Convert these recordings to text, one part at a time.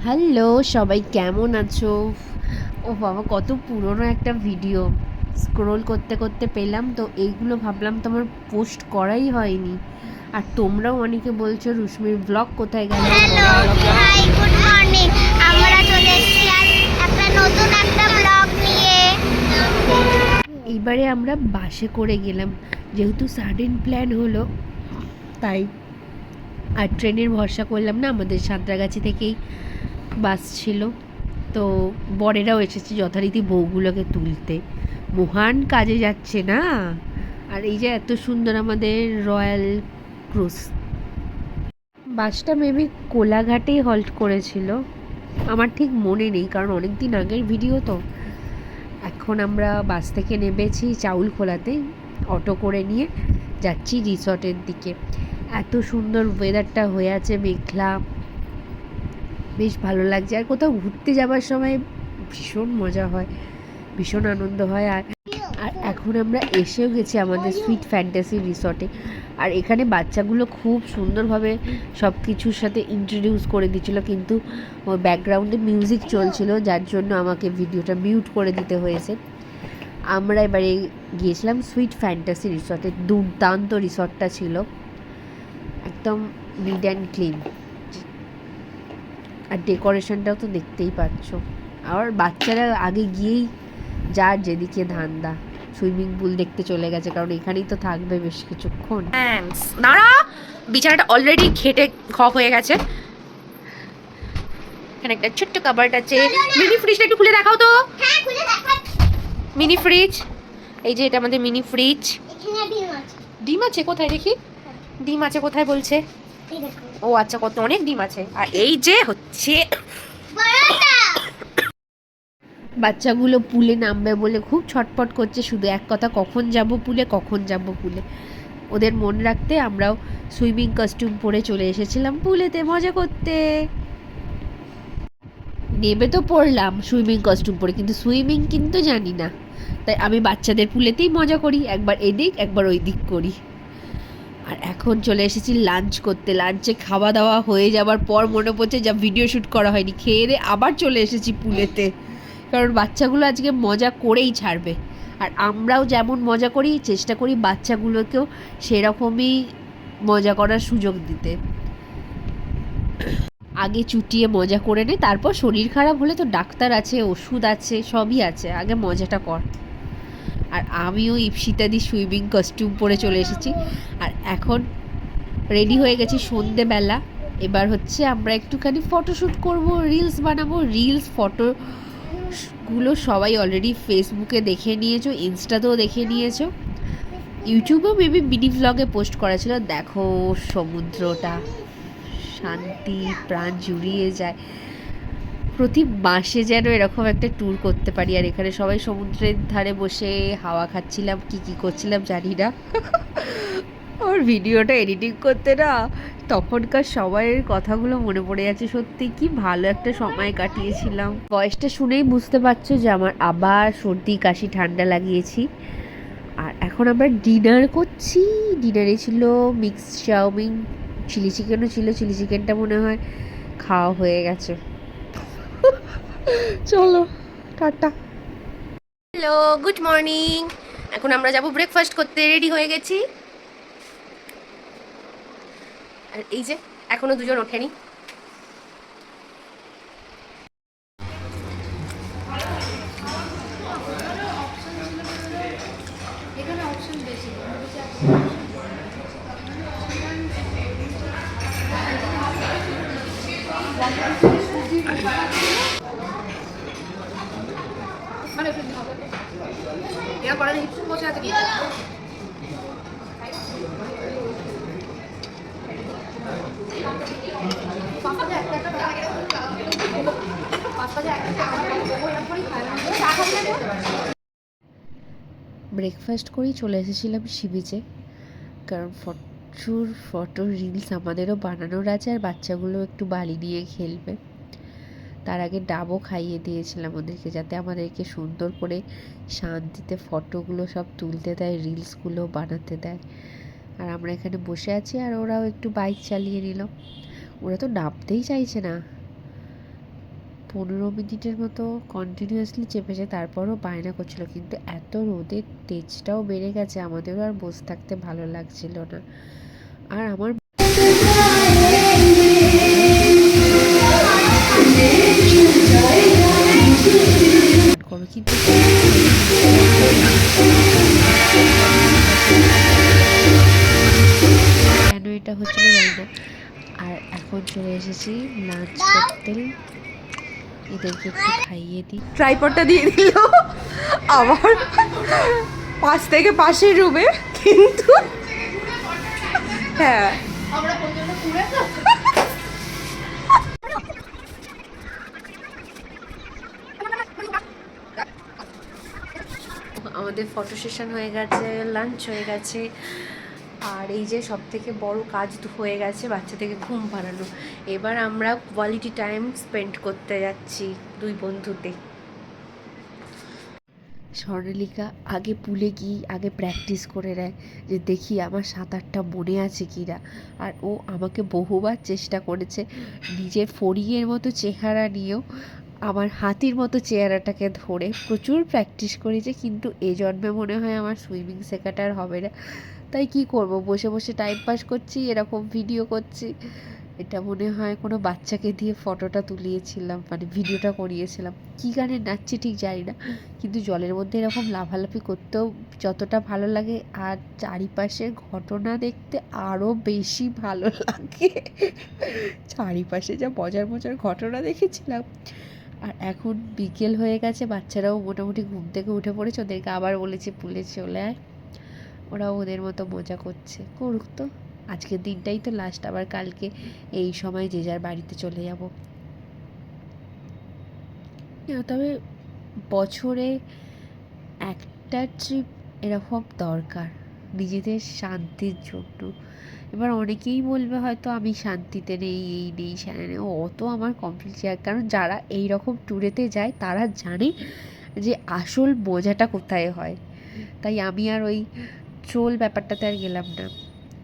Hello সবাই, কেমন আছো? ও বাবা, কত পুরনো একটা ভিডিও স্ক্রোল করতে করতে পেলাম, তো এইগুলো ভাবলাম তোমার পোস্ট করাই হয়নি। আর তোমরাও অনেকে বলছো রুশ্মির ব্লগ কোথায় গেল, হ্যালো, হাই, গুড মর্নিং। আমরা চলে এসেছি আজ একটা নতুন একটা ব্লগ নিয়ে। এইবারে আমরা বাসে করে গেলাম, যেহেতু সাডেন প্ল্যান হলো তাই। আর ট্রেনের ভরসা করলাম না, আমাদের সাঁতরাগাছি থেকেই বাস ছিল। তো বরেরাও এসেছে যথারীতি বউগুলোকে তুলতে, মহান কাজে যাচ্ছে না। আর এই যে এত সুন্দর আমাদের রয়্যাল ক্রুজ বাসটা মেবি কোলাঘাটেই হল্ট করেছিল, আমার ঠিক মনে নেই কারণ অনেক দিন আগের ভিডিও তো। এখন আমরা বাস থেকে নেমেছি চাউলখোলাতে, অটো করে নিয়ে যাচ্ছি রিসর্টের দিকে। এত সুন্দর ওয়েদারটা হয়ে আছে, মেঘলা, বেশ ভালো লাগছে। আর কোথাও ঘুরতে যাবার সময় ভীষণ মজা হয়, ভীষণ আনন্দ হয়। আর আর এখন আমরা এসেও গেছি আমাদের সুইট ফ্যান্টাসি রিসর্টে। আর এখানে বাচ্চাগুলো খুব সুন্দরভাবে সব কিছুর সাথে ইন্ট্রোডিউস করে দিচ্ছিলো, কিন্তু ওর ব্যাকগ্রাউন্ডে মিউজিক চলছিল যার জন্য আমাকে ভিডিওটা মিউট করে দিতে হয়েছে। আমরা এবারে গিয়েছিলাম সুইট ফ্যান্টাসি রিসর্টে, দুর্দান্ত রিসর্টটা ছিল, একদম নিট অ্যান্ড ক্লিন। আর ডেকোরেশনটাও তো দেখতেই পাচ্ছ। আর বাচ্চারা আগে গিয়েই যার যেদিকে ধান্দা, সুইমিং পুল দেখতে চলে গেছে, কারণ এখানেই তো থাকবে বেশ কিছুক্ষণ। দাঁড়া, বিছানাটা অলরেডি ঘেটে হয়ে গেছে। এখানে একটা ছোট্ট কাবার্ড আছে। মিনি ফ্রিজটা একটু খুলে দেখাও তো। হ্যাঁ, খুলে দেখা। মিনি ফ্রিজ, এই যে এটা আমাদের মিনি ফ্রিজ। এখানে ডিম আছে। ডিম আছে কোথায় দেখি? ডিম আছে কোথায় বলছে? এই দেখো, ও আচ্ছা, কত অনেক ডিম আছে। আর এই যে হচ্ছে বড়টা। বাচ্চাগুলো পুলে নামবে বলে খুব ছটপট করছে, শুধু এক কথা, কখন যাব পুলে, কখন যাব পুলে। ওদের মনে রাখতে আমরাও সুইমিং কস্টিউম পরে চলে এসেছিলাম পুলেতে মজা করতে। নেবে তো পড়লাম সুইমিং কস্টিউম পরে, কিন্তু সুইমিং কিন্তু জানি না, তাই আমি বাচ্চাদের পুলেতেই মজা করি, একবার এদিক একবার ওই দিক করি। আর এখন চলে এসেছি লাঞ্চ করতে। লাঞ্চে খাওয়া দাওয়া হয়ে যাবার পর মনে পড়ছে যা ভিডিও শ্যুট করা হয়নি, খেয়ে দিয়ে আবার চলে এসেছি পুলেতে, কারণ বাচ্চাগুলো আজকে মজা করেই ছাড়বে। আর আমরাও যেমন মজা করি চেষ্টা করি বাচ্চাগুলোকেও সেরকমই মজা করার সুযোগ দিতে। আগে চুটিয়ে মজা করে নে, তারপর শরীর খারাপ হলে তো ডাক্তার আছে, ওষুধ আছে, সবই আছে, আগে মজাটা কর। আর আমিও ইপসিতাদি সুইমিং কস্টিউম পরে চলে এসেছি। আর এখন রেডি হয়ে গেছি সন্ধেবেলা। এবার হচ্ছে আমরা একটুখানি ফটোশ্যুট করব, রিলস বানাবো। রিলস ফটোগুলো সবাই অলরেডি ফেসবুকে দেখে নিয়েছো, ইনস্টাতেও দেখে নিয়েছো, ইউটিউবেও মেবি মিনি ভ্লগে পোস্ট করা ছিল। দেখো সমুদ্রটা, শান্তি, প্রাণ জুড়িয়ে যায়। প্রতি মাসে যেন এরকম একটা ট্যুর করতে পারি। আর এখানে সবাই সমুদ্রের ধারে বসে হাওয়া খাচ্ছিলাম, কি কি করছিলাম জানি না। ওর ভিডিওটা এডিটিং করতে না তখনকার সময়ের কথাগুলো মনে পড়ে যাচ্ছে। সত্যি কি ভালো একটা সময় কাটিয়েছিলাম। ভয়েসটা শুনেই বুঝতে পারছো যে আমার আবার সর্দি কাশি ঠান্ডা লাগিয়েছি। আর এখন আমরা ডিনার করছি। ডিনারে ছিল মিক্স চাউমিন, চিলি চিকেনও ছিল। চিলি চিকেনটা মনে হয় খাওয়া হয়ে গেছে। চলো টাটা। Hello, good morning. এখন আমরা যাব ব্রেকফাস্ট করতে, রেডি হয়ে গেছি। আর এই যে এখনো দুজন ওঠেনি। এরা পরে বসে আছে কি? ব্রেকফাস্ট করেই চলে এসেছিলাম সি বিচে, কারণ প্রচুর ফটো রিলস আমাদেরও বানানোর আছে, আর বাচ্চাগুলো একটু বালি নিয়ে খেলবে। তার আগে ডাবও খাইয়ে দিয়েছিলাম ওদেরকে, যাতে আমাদেরকে সুন্দর করে শান্তিতে ফটোগুলো সব তুলতে দেয়, রিলসগুলো বানাতে দেয়। আর আমরা এখানে বসে আছি, আর ওরাও একটু বাইক চালিয়ে নিল। ওরা তো নামতেই চাইছে না, 15 মিনিটের মতো কন্টিনিউয়াসলি চেপেছে, তারপরও বায়না করছিল। কিন্তু এত রোদের তেজটাও বেড়ে গেছে, আমাদেরও আর বসে থাকতে ভালো লাগছিল না। আর আমার কিন্তু কেন এটা হচ্ছিল জানি না। আর এখন চলে এসেছি লাঞ্চ করতে, এদেরকে একটু খাইয়ে দিই। ট্রাইপডটা দিয়ে দিল আবার পাশ থেকে পাশের রুমে, কিন্তু হ্যাঁ আমাদের ফটো সেশন হয়ে গেছে, লাঞ্চ হয়ে গেছে, আর এই যে সব থেকে বড় কাজ হয়ে গেছে বাচ্চাদেরকে ঘুম পাড়ানো। এবার আমরা কোয়ালিটি টাইম স্পেন্ড করতে যাচ্ছি দুই বন্ধুতে। স্বর্ণালিকা আগে পুলে গিয়ে আগে প্র্যাকটিস করে নেয় যে দেখি আমার সাঁতারটা মনে আছে কিনা। আর ও আমাকে বহুবার চেষ্টা করেছে নিজের ফড়িংয়ের মতো চেহারা নিয়েও আমার হাতির মতো চেহারাটাকে ধরে প্রচুর প্র্যাকটিস করেছে, কিন্তু এ জন্মে মনে হয় আমার সুইমিং শেখাটা আর হবে না। তাই কি করব, বসে বসে টাইম পাস করছি, এরকম ভিডিও করছি। এটা মনে হয় কোনো বাচ্চাকে দিয়ে ফটোটা তুলিয়েছিলাম, মানে ভিডিওটা করিয়েছিলাম। কী গানে নাচছি ঠিক জানি না, কিন্তু জলের মধ্যে এরকম লাফালাফি করতেও যতটা ভালো লাগে, আর চারিপাশের ঘটনা দেখতে আরও বেশি ভালো লাগে। চারিপাশে যা মজার মজার ঘটনা দেখেছিলাম। আর এখন বিকেল হয়ে গেছে, বাচ্চারাও মোটামুটি ঘুম থেকে উঠে পড়েছে। ওদেরকে আবার বলেছি পুলে চলে আয়, ওরাও ওদের মতো মজা করছে, করুক তো। আজকের দিনটাই তো লাস্ট, আবার কালকে এই সময় যে যার বাড়িতে চলে যাব। তবে বছরে একটা ট্রিপ এরকম দরকার নিজেদের শান্তির জন্য। এবার অনেকেই বলবে হয়তো আমি শান্তিতে নেই, এই নেই সেটা নেই, অত আমার কমপ্লিট শেয়ার। কারণ যারা এই রকম ট্যুরেতে যায় তারা জানে যে আসল মজাটা কোথায় হয়। তাই আমি আর ওই ট্রোল ব্যাপারটাতে আর গেলাম না।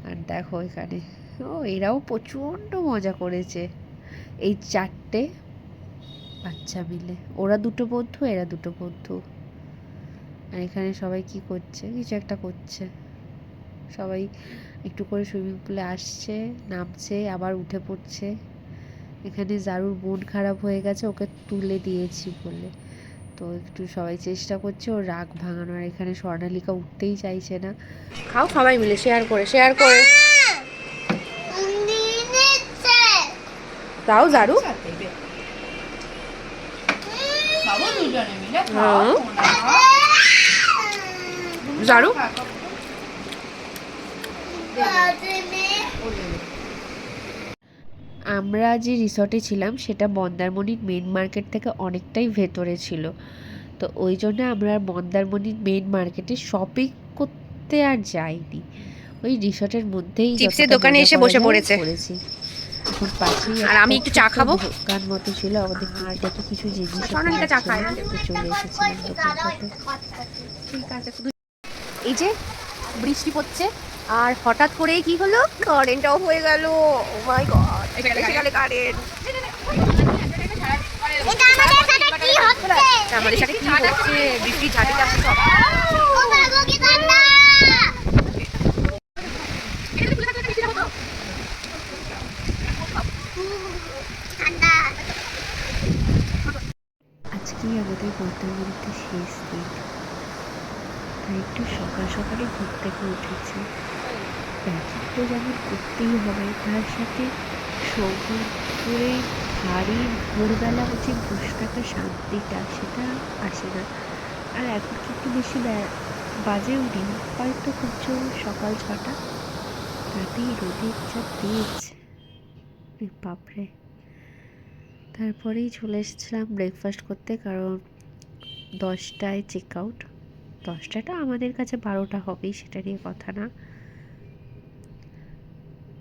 আর দেখো এখানে এরাও প্রচণ্ড মজা করেছে, এই 4টে বাচ্চা মিলে। ওরা দুটো বন্ধু, এরা দুটো বন্ধু। আর এখানে সবাই কি করছে, কিছু একটা করছে। সবাই একটু করে সুইমিং পুলে আসছে, নামছে, আবার উঠে পড়ছে। এখানে জারুর মন খারাপ হয়ে গেছে, ওকে তুলে দিয়েছি বলে, তো একটু সবাই চেষ্টা করছে ওর রাগ ভাঙানোর। এখানে স্বর্ণালিকা উঠতেই চাইছে না। খাও সবাই মিলে শেয়ার করে দাও জারু। জারু আমরা যে রিসর্টে ছিলাম সেটা মন্দারমণির মেন মার্কেট থেকে অনেকটাই ভেতরে ছিল, তো ওই জন্য আমরা মন্দারমণির মেন মার্কেটে শপিং করতে আর যাইনি। ওই রিসর্টের মধ্যেই চিপসের দোকানে এসে বসে পড়েছি। এখন পাশেই আর আমি একটু চা খাবো। দোকান মতো ছিল, আমাদের মার দেখে কিছু জিনিস স্বর্ণালিকা চা খায় না। চলে এসেছিলাম দোকানটাতে। ঠিক আছে, এই যে বৃষ্টি পড়ছে আর হঠাৎ করেই কি হলো, কারেন্ট অফ হয়ে গেল। ও মাই গড, এসে গেল কারেন্ট। আমাদের সাথে কি হচ্ছে, বৃষ্টি ঝাড়ি যাচ্ছে সব। আজকেই আমাদের মন্দারমণিতে শেষ দিন, তাই একটু সকাল সকালে ঘুম থেকে উঠেছি। প্যাকিং তো যেমন করতেই হবে, তার সাথে সমুদ্রে ভারী ভোরবেলা যে বসে থাকার শান্তিটা সেটা আসে না। আর এখন কিন্তু বেশি বাজেও নি, হয়তো খুব জোর সকাল 6টা, তাতেই রোদের যা তেজ, বাপরে। তারপরেই চলে এসেছিলাম ব্রেকফাস্ট করতে, কারণ 10টায় চেক আউট। 10টাটা আমাদের কাছে 12টা হবেই, সেটা নিয়ে কথা না।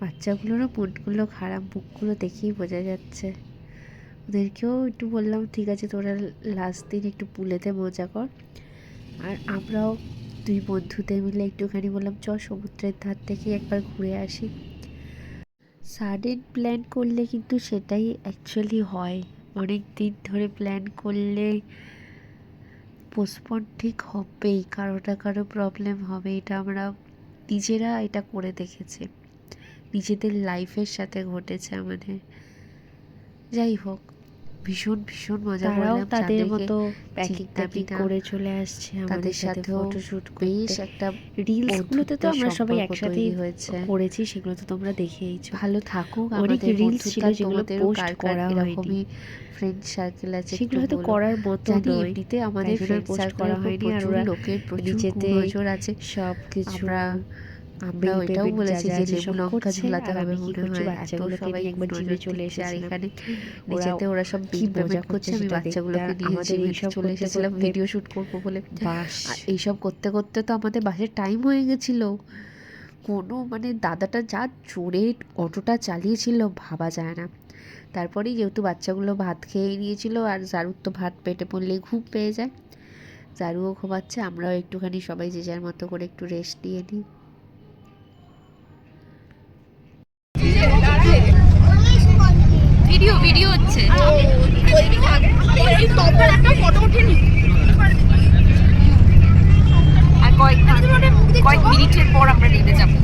বাচ্চাগুলোরও মনগুলো খারাপ, মুখগুলো দেখেই বোঝা যাচ্ছে। ওদেরকেও একটু বললাম ঠিক আছে তোরা লাস্ট দিন একটু পুলেতে মজা কর। আর আমরাও দুই বন্ধুতে মিলে একটুখানি বললাম চ সমুদ্রের ধার থেকে একবার ঘুরে আসি। সাডেন প্ল্যান করলে কিন্তু সেটাই অ্যাকচুয়ালি হয়, অনেক দিন ধরে প্ল্যান করলে পোস্টপোন ঠিক হবেই, কারো না কারো প্রবলেম হবে। এটা আমরা নিজেরা এটা করে দেখেছি, নিজেদের লাইফের সাথে ঘটেছে আমাদের। যাই হোক, ভীষণ ভীষণ মজা করলাম। তাদের মতো প্যাকিং ট্যাকিং করে চলে আসছে, আমাদের সাথে ফটোশুট বেশ একটা রিলসগুলোতে তো আমরা সবাই একসাথে হয়েছে করেছি, সেগুলো তো তোমরা দেখেইছো। ভালো থাকুক। অনেক রিলস ছিল যেগুলো পোস্ট করা হয়নি, ফ্রেন্ড সার্কেল আছে, সেগুলো হয়তো করার মতো নয়। এমনিতে আমাদের ফ্রেন্ড পোস্ট করা হয়নি, আর ওরা লোকের নিজেতে নজর আছে সব কিছু। আমরা ওইটাও বলেছি যে লেবু লঙ্কা ঝোলাতে হবে মনে হয়, বাচ্চাগুলোকে নিয়ে একবার জিমে চলে এসেছে। আর এখানে নিচেতে ওরা সব বিল পেমেন্ট করছে, আমি বাচ্চাগুলোকে নিয়ে জিমে চলে এসেছিলাম ভিডিও শুট করবো বলে। আর এইসব করতে করতে তো আমাদের বাসের টাইম হয়ে গেছিল। কোনো মানে দাদাটা যা জোরে অটোটা চালিয়েছিল ভাবা যায় না। তারপরেই যেহেতু বাচ্চাগুলো ভাত খেয়ে নিয়েছিল, আর জারুর তো ভাত পেটে পড়লেই ঘুম পেয়ে যায়, জারুও ঘুমাচ্ছে, আমরাও একটুখানি সবাই যে যার মতো করে একটু রেস্ট নিয়ে নিই। ভিডিও হচ্ছে। আর কয়েক মিনিটের পর আমরা নেমে যাবো।